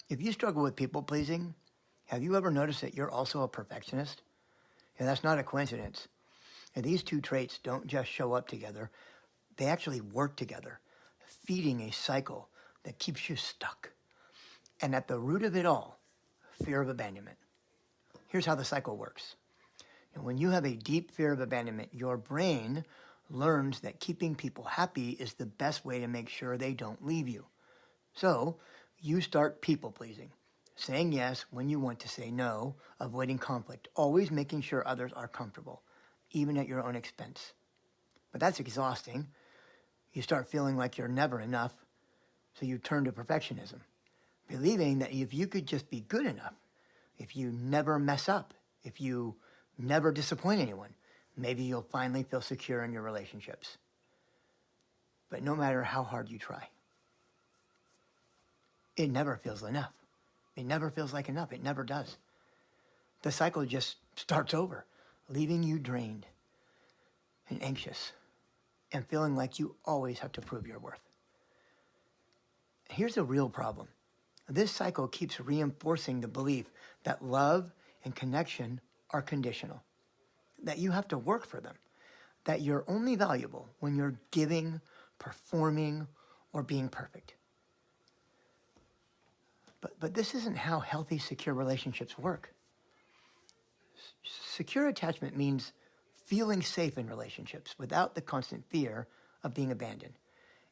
If you struggle with people pleasing, have you ever noticed that you're also a perfectionist? And that's not a coincidence. And these two traits don't just show up together, they actually work together, feeding a cycle that keeps you stuck. And at the root of it all, fear of abandonment. Here's how the cycle works. And when you have a deep fear of abandonment, your brain learns that keeping people happy is the best way to make sure they don't leave you. So you start people pleasing, saying yes when you want to say no, avoiding conflict, always making sure others are comfortable, even at your own expense. But that's exhausting. You start feeling like you're never enough, so you turn to perfectionism, believing that if you could just be good enough, if you never mess up, if you never disappoint anyone, maybe you'll finally feel secure in your relationships. But no matter how hard you try, it never feels enough. It never feels like enough. It never does. The cycle just starts over, leaving you drained and anxious and feeling like you always have to prove your worth. Here's a real problem. This cycle keeps reinforcing the belief that love and connection are conditional, that you have to work for them, that you're only valuable when you're giving, performing, or being perfect. But this isn't how healthy, secure relationships work. Secure attachment means feeling safe in relationships without the constant fear of being abandoned.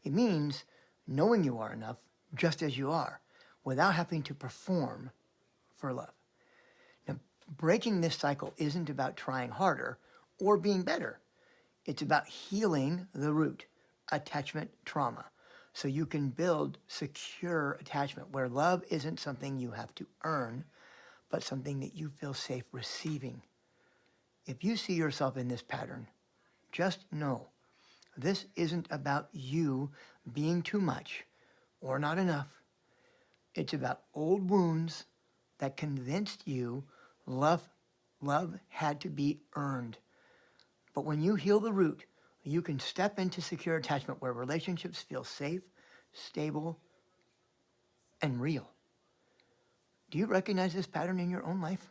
It means knowing you are enough just as you are, without having to perform for love. Now, breaking this cycle isn't about trying harder or being better. It's about healing the root, attachment trauma, so you can build secure attachment where love isn't something you have to earn, but something that you feel safe receiving. If you see yourself in this pattern, just know this isn't about you being too much or not enough. It's about old wounds that convinced you love had to be earned. But when you heal the root, you can step into secure attachment where relationships feel safe, stable, and real. Do you recognize this pattern in your own life?